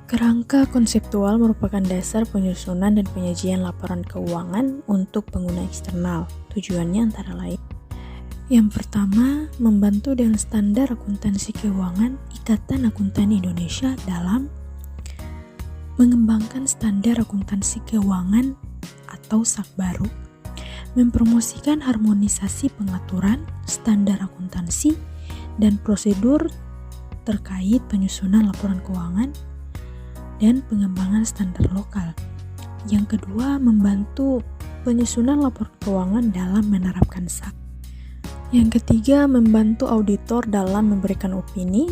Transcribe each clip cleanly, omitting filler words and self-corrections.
Kerangka konseptual merupakan dasar penyusunan dan penyajian laporan keuangan untuk pengguna eksternal. Tujuannya antara lain: yang pertama, membantu dengan standar akuntansi keuangan Ikatan Akuntan Indonesia dalam mengembangkan standar akuntansi keuangan atau SAK baru, mempromosikan harmonisasi pengaturan, standar akuntansi, dan prosedur terkait penyusunan laporan keuangan, dan pengembangan standar lokal. Yang kedua, membantu penyusunan laporan keuangan dalam menerapkan SAK. Yang ketiga, membantu auditor dalam memberikan opini.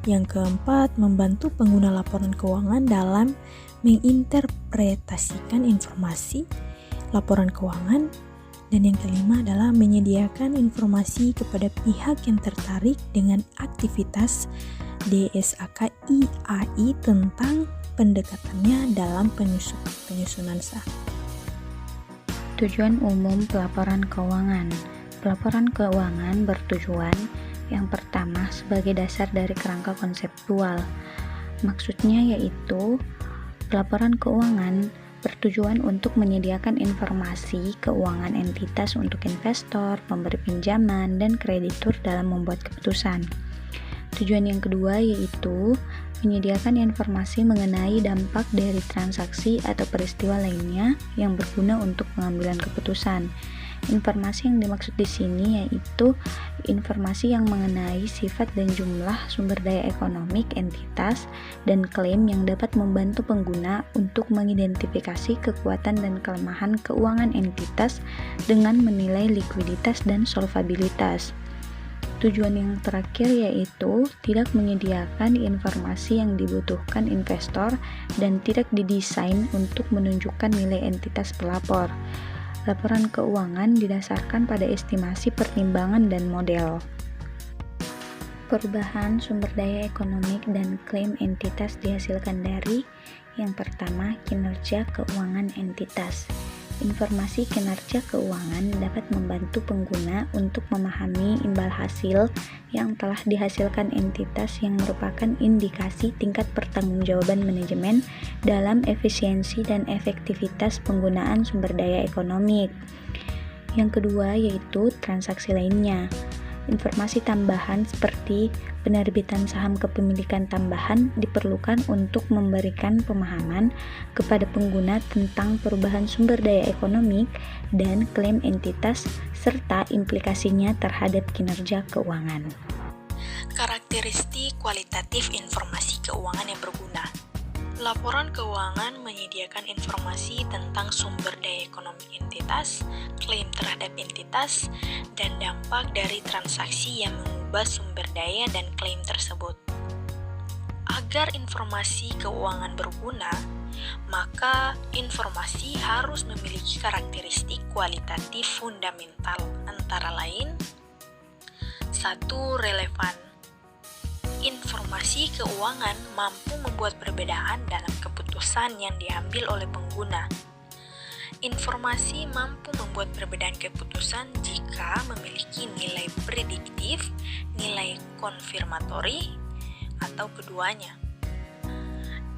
Yang keempat, membantu pengguna laporan keuangan dalam menginterpretasikan informasi laporan keuangan. Dan yang kelima adalah menyediakan informasi kepada pihak yang tertarik dengan aktivitas DSAK-IAI tentang pendekatannya dalam penyusunan SAK. Tujuan umum pelaporan keuangan. Pelaporan keuangan bertujuan yang pertama sebagai dasar dari kerangka konseptual. Maksudnya yaitu pelaporan keuangan bertujuan untuk menyediakan informasi keuangan entitas untuk investor, pemberi pinjaman, dan kreditur dalam membuat keputusan. Tujuan yang kedua yaitu menyediakan informasi mengenai dampak dari transaksi atau peristiwa lainnya yang berguna untuk pengambilan keputusan. Informasi yang dimaksud di sini yaitu informasi yang mengenai sifat dan jumlah sumber daya ekonomik entitas dan klaim yang dapat membantu pengguna untuk mengidentifikasi kekuatan dan kelemahan keuangan entitas dengan menilai likuiditas dan solvabilitas. Tujuan yang terakhir yaitu tidak menyediakan informasi yang dibutuhkan investor dan tidak didesain untuk menunjukkan nilai entitas pelapor. Laporan keuangan didasarkan pada estimasi pertimbangan dan model. Perubahan sumber daya ekonomik dan klaim entitas dihasilkan dari yang pertama, kinerja keuangan entitas. Informasi kinerja keuangan dapat membantu pengguna untuk memahami imbal hasil yang telah dihasilkan entitas yang merupakan indikasi tingkat pertanggungjawaban manajemen dalam efisiensi dan efektivitas penggunaan sumber daya ekonomik. Yang kedua yaitu transaksi lainnya. Informasi tambahan seperti penerbitan saham kepemilikan tambahan diperlukan untuk memberikan pemahaman kepada pengguna tentang perubahan sumber daya ekonomik dan klaim entitas serta implikasinya terhadap kinerja keuangan. Karakteristik kualitatif informasi keuangan yang berguna. Laporan keuangan menyediakan informasi tentang sumber daya ekonomi entitas, klaim terhadap entitas, dan dampak dari transaksi yang mengubah sumber daya dan klaim tersebut. Agar informasi keuangan berguna, maka informasi harus memiliki karakteristik kualitatif fundamental, antara lain: 1. Relevan. Informasi keuangan mampu membuat perbedaan dalam keputusan yang diambil oleh pengguna. Informasi mampu membuat perbedaan keputusan jika memiliki nilai prediktif, nilai konfirmatori, atau keduanya.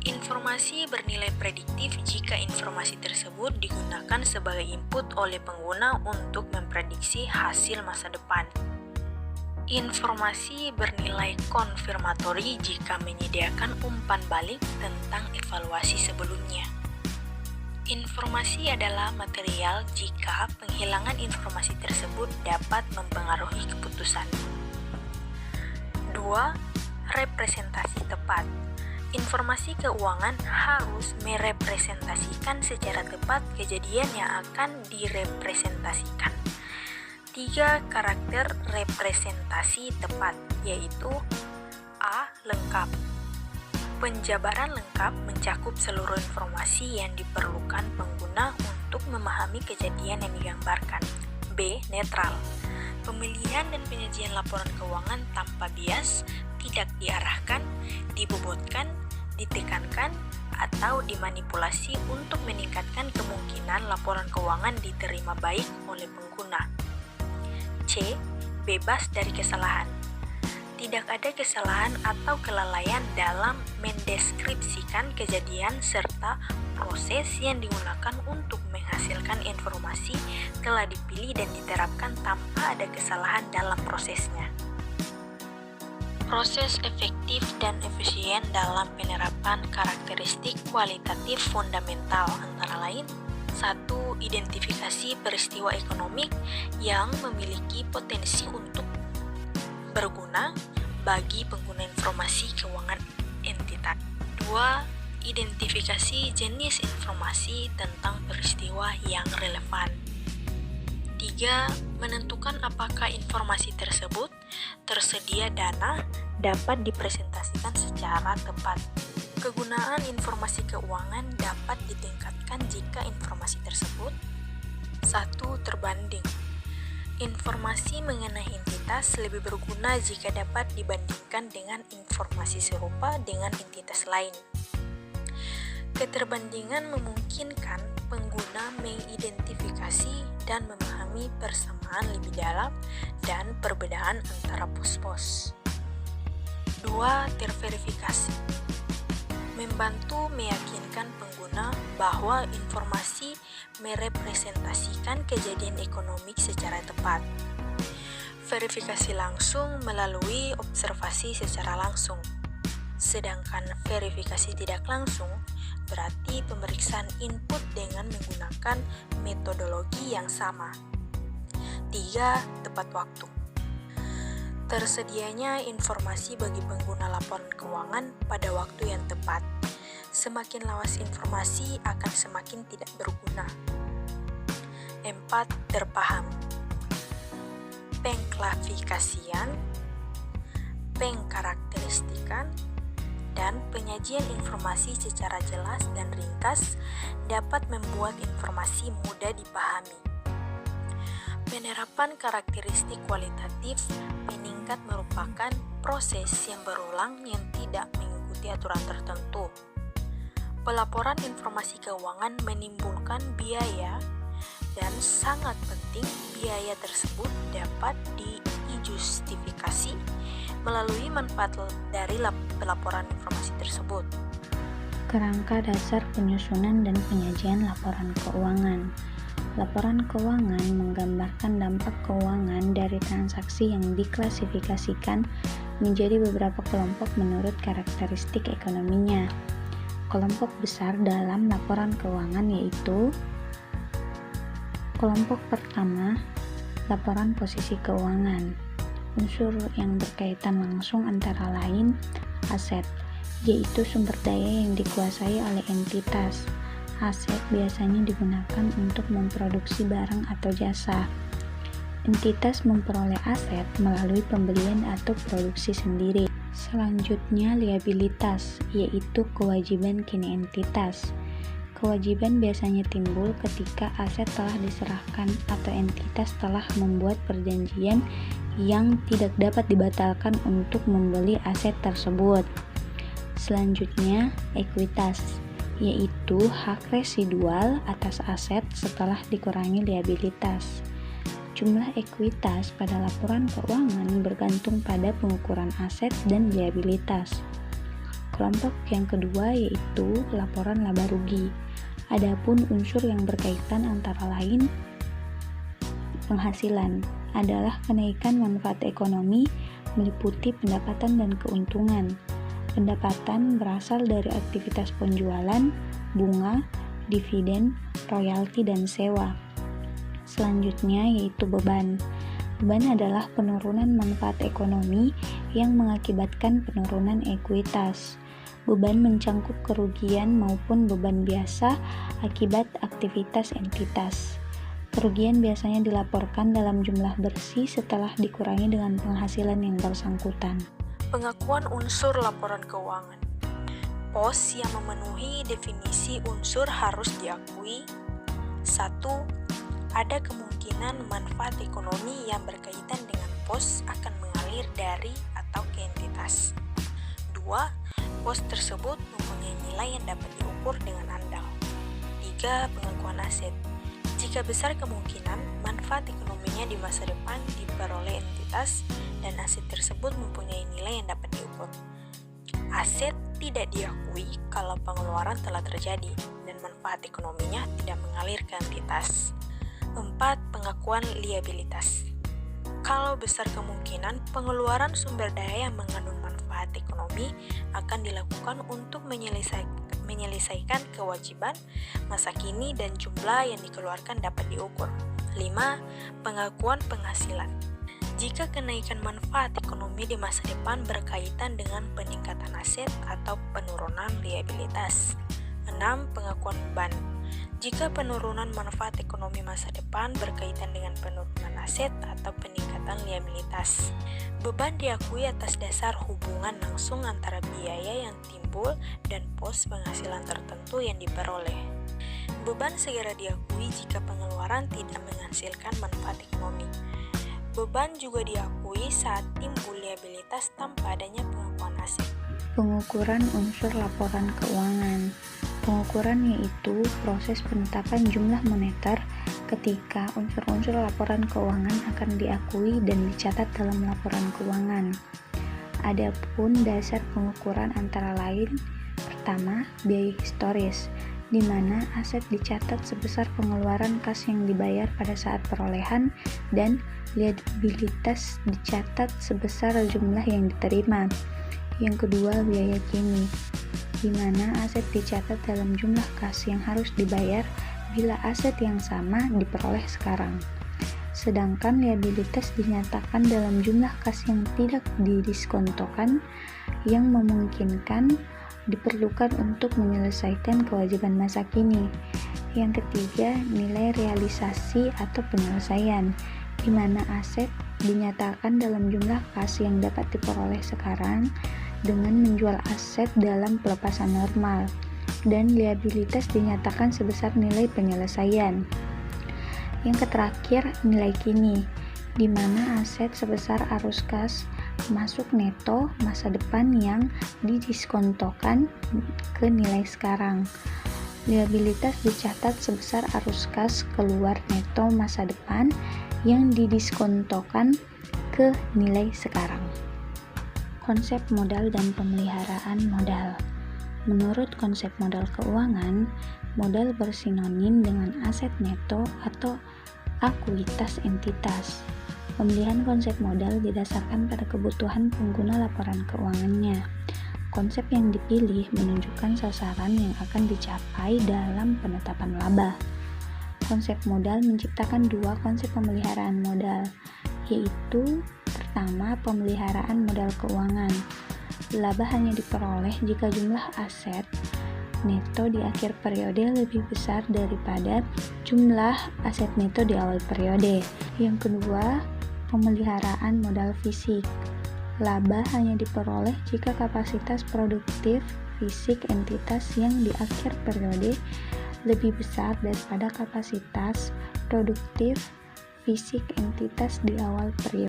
Informasi bernilai prediktif jika informasi tersebut digunakan sebagai input oleh pengguna untuk memprediksi hasil masa depan. Informasi bernilai konfirmatori jika menyediakan umpan balik tentang evaluasi sebelumnya. Informasi adalah material jika penghilangan informasi tersebut dapat mempengaruhi keputusan. 2. Representasi tepat. Informasi keuangan harus merepresentasikan secara tepat kejadian yang akan direpresentasikan. 3 karakter representasi tepat, yaitu A. Lengkap. Penjabaran lengkap mencakup seluruh informasi yang diperlukan pengguna untuk memahami kejadian yang digambarkan. B. Netral. Pemilihan dan penyajian laporan keuangan tanpa bias, tidak diarahkan, dibobotkan, ditekankan, atau dimanipulasi untuk meningkatkan kemungkinan laporan keuangan diterima baik oleh pengguna. C. Bebas dari kesalahan. Tidak ada kesalahan atau kelalaian dalam mendeskripsikan kejadian serta proses yang digunakan untuk menghasilkan informasi telah dipilih dan diterapkan tanpa ada kesalahan dalam prosesnya. Proses efektif dan efisien dalam penerapan karakteristik kualitatif fundamental antara lain: 1. Identifikasi peristiwa ekonomik yang memiliki potensi untuk berguna bagi pengguna informasi keuangan entitas. 2. Identifikasi jenis informasi tentang peristiwa yang relevan. 3. Menentukan apakah informasi tersebut tersedia dana dapat dipresentasikan secara tepat. Kegunaan informasi keuangan dapat ditingkatkan jika informasi tersebut 1. Terbanding. Informasi mengenai entitas lebih berguna jika dapat dibandingkan dengan informasi serupa dengan entitas lain. Keterbandingan memungkinkan pengguna mengidentifikasi dan memahami persamaan lebih dalam dan perbedaan antara pos-pos. 2. Terverifikasi. Membantu meyakinkan pengguna bahwa informasi merepresentasikan kejadian ekonomik secara tepat. Verifikasi langsung melalui observasi secara langsung. Sedangkan verifikasi tidak langsung berarti pemeriksaan input dengan menggunakan metodologi yang sama. 3. Tepat waktu. Tersedianya informasi bagi pengguna laporan keuangan pada waktu yang tepat. Semakin lawas informasi akan semakin tidak berguna. 4. Terpaham. Pengklasifikasian, pengkarakteristikan, dan penyajian informasi secara jelas dan ringkas dapat membuat informasi mudah dipahami. Penerapan karakteristik kualitatif meningkat merupakan proses yang berulang yang tidak mengikuti aturan tertentu. Pelaporan informasi keuangan menimbulkan biaya dan sangat penting biaya tersebut dapat dijustifikasi melalui manfaat dari pelaporan informasi tersebut. Kerangka dasar penyusunan dan penyajian laporan keuangan. Laporan keuangan menggambarkan dampak keuangan dari transaksi yang diklasifikasikan menjadi beberapa kelompok menurut karakteristik ekonominya. Kelompok besar dalam laporan keuangan yaitu: kelompok pertama, laporan posisi keuangan. Unsur yang berkaitan langsung antara lain aset, yaitu sumber daya yang dikuasai oleh entitas. Aset biasanya digunakan untuk memproduksi barang atau jasa. Entitas memperoleh aset melalui pembelian atau produksi sendiri. Selanjutnya, liabilitas, yaitu kewajiban kini entitas. Kewajiban biasanya timbul ketika aset telah diserahkan atau entitas telah membuat perjanjian yang tidak dapat dibatalkan untuk membeli aset tersebut. Selanjutnya, ekuitas, yaitu hak residual atas aset setelah dikurangi liabilitas. Jumlah ekuitas pada laporan keuangan bergantung pada pengukuran aset dan liabilitas. Kelompok yang kedua yaitu laporan laba rugi. Adapun unsur yang berkaitan antara lain penghasilan adalah kenaikan manfaat ekonomi meliputi pendapatan dan keuntungan. Pendapatan berasal dari aktivitas penjualan, bunga, dividen, royalti, dan sewa. Selanjutnya yaitu beban. Beban adalah penurunan manfaat ekonomi yang mengakibatkan penurunan ekuitas. Beban mencangkup kerugian maupun beban biasa akibat aktivitas entitas. Kerugian biasanya dilaporkan dalam jumlah bersih setelah dikurangi dengan penghasilan yang bersangkutan. Pengakuan unsur laporan keuangan. Pos yang memenuhi definisi unsur harus diakui. 1. Ada kemungkinan manfaat ekonomi yang berkaitan dengan pos akan mengalir dari atau ke entitas. 2. Pos tersebut mempunyai nilai yang dapat diukur dengan andal. 3. Pengakuan aset. Jika jika besar kemungkinan manfaat ekonominya di masa depan diperoleh entitas dan aset tersebut mempunyai nilai yang dapat diukur. Aset tidak diakui kalau pengeluaran telah terjadi dan manfaat ekonominya tidak mengalir ke entitas. 4. Pengakuan liabilitas. Kalau besar kemungkinan pengeluaran sumber daya yang mengandung manfaat ekonomi akan dilakukan untuk menyelesaikan kewajiban masa kini dan jumlah yang dikeluarkan dapat diukur. 5. Pengakuan penghasilan. Jika kenaikan manfaat ekonomi di masa depan berkaitan dengan peningkatan aset atau penurunan liabilitas. 6. Pengakuan beban. Jika penurunan manfaat ekonomi masa depan berkaitan dengan penurunan aset atau peningkatan liabilitas. Beban diakui atas dasar hubungan langsung antara biaya yang timbul dan pos penghasilan tertentu yang diperoleh. Beban segera diakui jika pengeluaran tidak menghasilkan manfaat ekonomi. Beban juga diakui saat timbul liabilitas tanpa adanya pengakuan aset. Pengukuran unsur laporan keuangan. Pengukuran yaitu proses penetapan jumlah moneter ketika unsur-unsur laporan keuangan akan diakui dan dicatat dalam laporan keuangan. Adapun dasar pengukuran antara lain, pertama, biaya historis, di mana aset dicatat sebesar pengeluaran kas yang dibayar pada saat perolehan dan liabilitas dicatat sebesar jumlah yang diterima. Yang kedua, biaya kini, di mana aset dicatat dalam jumlah kas yang harus dibayar bila aset yang sama diperoleh sekarang. Sedangkan liabilitas dinyatakan dalam jumlah kas yang tidak didiskontokan yang memungkinkan diperlukan untuk menyelesaikan kewajiban masa kini. Yang ketiga, nilai realisasi atau penyelesaian, di mana aset dinyatakan dalam jumlah kas yang dapat diperoleh sekarang dengan menjual aset dalam pelepasan normal, dan liabilitas dinyatakan sebesar nilai penyelesaian. Yang terakhir, nilai kini, di mana aset sebesar arus kas masuk neto masa depan yang didiskontokan ke nilai sekarang. Liabilitas dicatat sebesar arus kas keluar neto masa depan yang didiskontokan ke nilai sekarang. Konsep modal dan pemeliharaan modal. Menurut konsep modal keuangan, modal bersinonim dengan aset neto atau akuitas entitas. Pemilihan konsep modal didasarkan pada kebutuhan pengguna laporan keuangannya. Konsep yang dipilih menunjukkan sasaran yang akan dicapai dalam penetapan laba. Konsep modal menciptakan dua konsep pemeliharaan modal, yaitu pertama, pemeliharaan modal keuangan. Laba hanya diperoleh jika jumlah aset neto di akhir periode lebih besar daripada jumlah aset neto di awal periode. Yang kedua, pemeliharaan modal fisik. Laba hanya diperoleh jika kapasitas produktif fisik entitas yang di akhir periode lebih besar daripada kapasitas produktif fisik entitas di awal periode.